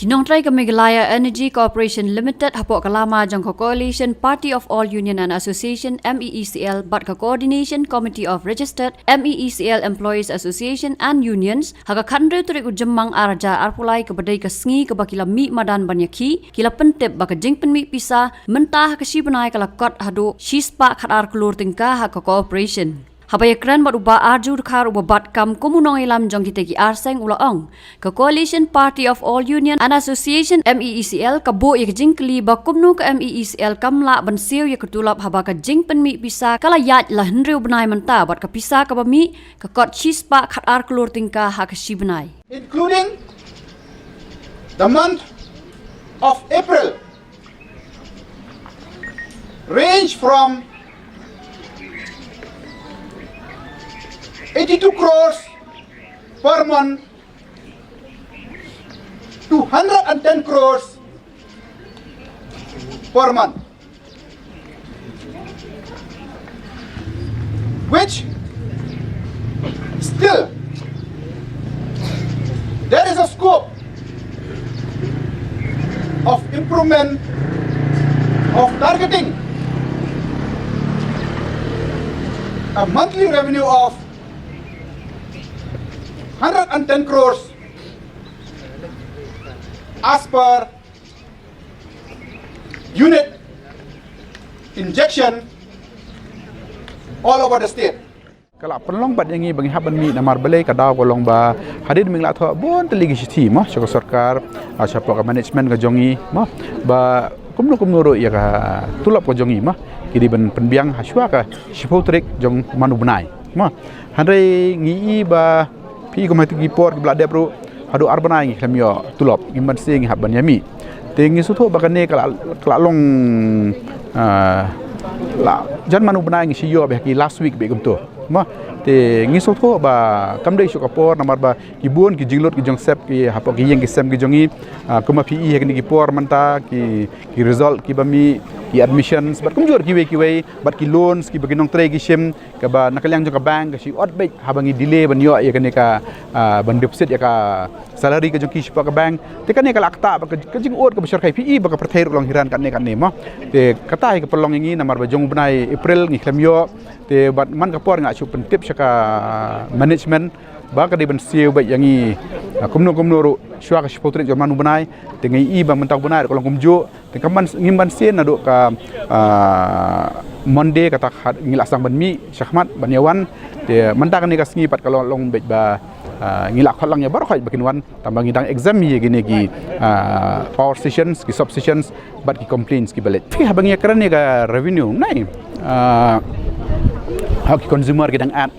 Jinong try ka Meghalaya Energy Corporation Limited hapok kalama jang ko Coalition Party of All Union and Association MEECL bat ka Coordination Committee of Registered MEECL Employees Association and Unions haga khandre turik ujemmang araja arpulai ka badai ka sngi ka bakila mi madan banyaki kila pentep baka jingpen mi pisa mentah ka sibanai kala kot hadu shispa khadar klur tingka ha ka cooperation. Habaya kran bat uba arju khar uba bat kam kumunong ilam jong kitegi arseng ulaong ka Coalition Party of All Union and Association MEECL ka bo ya jingkli ba kumnu ka MEECL kamla ban siu ya ketulap haba ka jingpen mi pisa kala yat la hendriu benai menta bat ka pisa ka ba mi ka kot chispa khatar klur tingka ha ka sibenai including the month of April range from 82 crores per month to 110 crores per month, which still there is a scope of improvement of targeting a monthly revenue of 110 crores as per unit injection all over the state. Kalau penlong bat yang ini bagi haban mi namar balai kada kolong ba hadir mingla tho bon teligi siti mah cakap sarkar siapa ka management ka jongi mah ba kumnu ro ya ka tulap ka jongi mah kiri ben penbiang haswa ka sipotrik jong manu benai mah handai ngi baพี่ก็มาถึงกีปอร์กบลาเดบรูหาดูอาร์บานายคลามยอตุลบกิมบันเซียงหับบันยามีแต่งิสุโธบักันเนกละลงละจันมานุบนายงิชิโยแบบกี last week เบกุมตัวมาแต่งิสุโธบากำได้ชุกปอร์นามาบากีบุนกีจิงลดกีจงเซปกีหับกียังกีเซมกีจงอีก็มาพี่ให้กันกีปอร์มันตากี result กีบะมีกี admissions บัดกุมจวดกีเวบัดกี loans กีบกินน้องเตรกีชิมกับบนักเลี้ยงจงกับแบงก์ก็ชีอดเบกหาบังกี delay บันยอกันเนี่ยกับบัน deposit ยากับ salary ก็จงกีชิปกับแบงก์แต่กันเนี่ยกับลักตาบักก็จงอดกับชาร์ไคพี่บักกับประเทศลองฮิรันกันเนี่ยมั้งแต่กระต่ายกับปลองอย่างนี้นามาบาจงบนาย April งี้คลามยอแต่บัดมันกับปอร์งาชุบเป็นทิปชะกา management baka di ban siu baik yang ini kumno ru syua ka spotret jor manu benai dengan i ba mentau benai kolong kumjo te kaman ngimban sen aduk ka Monday kata ngilasang ban mi syahmat ban yawan te mentang ni ka sngi pat kalau long baik ba ngilak kholangnya bar khoi bakin wan tambang ngidang exam ye gini ki power stations ki sub stations bat ki complaints ki balet fi habang ya kerana ka revenue nai hak consumer kidang ad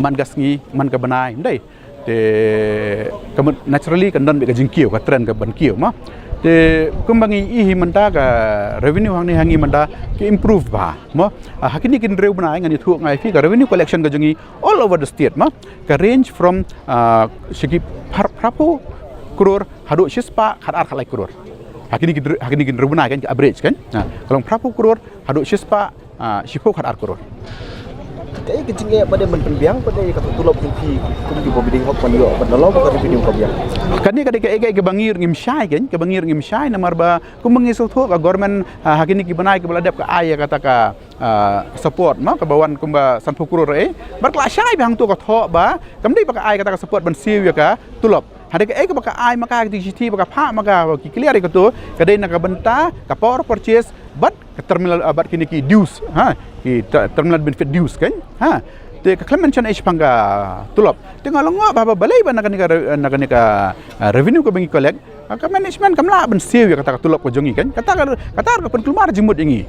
man gasngi man ka banai ndai te kamu naturally kan don be ka jingkiu ka trend ka bankiu ma te kumbangi ihi manta ka revenue hang ni hangi manta ki improve ba ma hakini kin reu banai ngani thu ngai fi ka revenue collection ka jungi all over the state ma ka range from shiki prapo crore hadu shispa khadar khalai crore hakini kin reu banai kan average kan kalau prapo crore hadu shispa shipo khadar crore cái chính nghe bên đây mình biang bên đây các tulop tinggi cũng di bawah hok panio benolong bukan video kau biang kan ni ke bangir ngim syai kan ke bangir ngim syai namar ba kum mengisu tho ka government hakini ki banai ke beladap ka aya kata ka support ma ka bawan kum ba sanpukuro re bar kla syai bang tu ka tho ba kam dei ba ka aya kata ka support ban siu ya ka tulop hade ke ba ka ay maka di city ba ka pha maka ki clear ke tu ka dei na ka benta ka power purchase bat ke terminal bat kini ki dues ha ki terminal benefit dues kan ha te ka claim mention age pangga tulop te ngalongo ba balai ba nakanika revenue ko bangi collect ka management kamla ban siu ya kata tulop ko jongi kan kata ka pen keluar jemut ingi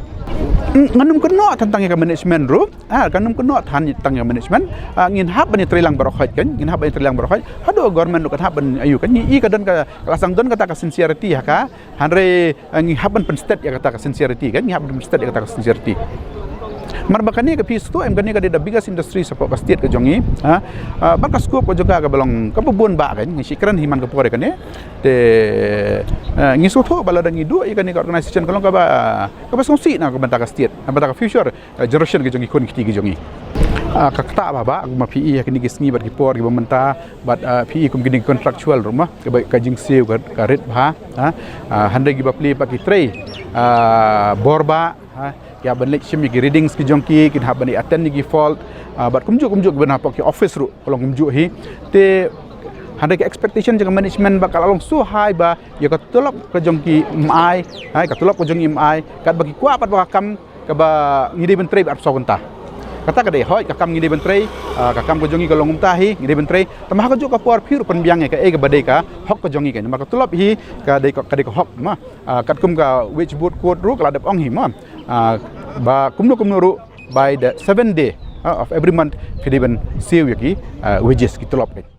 nganum keno tentang ka management ro kanum keno tentang ka management ngin hab ban trilang barokhat kan ngin hab ban trilang barokhat hado government ro hab ban ayu kan i ka don ka lasang don kata ka sincerity ha ka hanre ngi hab ban pen state ya kata ka sincerity kan ngi hab ban state ya kata ka sincerity marbakani ke pis tu em gani ka the biggest industry support ka state ka jongi baka scope ko juga ka balong ka bubun ba kan ngi sikran himan ka pore kan te ngi so tho bala dangi du ikani ka organization kalong ka ba songsi na ka banta ka state banta ka future generation ka jongi kon kiti ka jongi kakta baba ma PE kini gisngi bat kipor ki pemerintah bat PE kum gini kontraktual rumah ke baik kajing siu ka rit bha hande gi bapli pak ki trei borba ya benlik shimi ki readings ki jongki kin ha bani attend gi fault bat kumjuk bena pak ki office ru kolong kumjuk hi te hande ki expectation jang management bakal along so high ba ya ka tolok ke jongki mai ka tolok ke jongki mai kat bagi kwa pat bakam ka ba ngidi menteri bat so konta kata kadai hoi kakam ngidi menteri kakam ko jongi kolong umtahi ngidi menteri tamah ko juga puar phiru penbiang ka ke badai ka hok ko jongi ka maka tulap hi ka dei ko hok ma kat kum ka which boot code ru kala dap ong hi ma ba kumnu ru by the 7th day of every month fidiban siu yaki wages ki tulap ka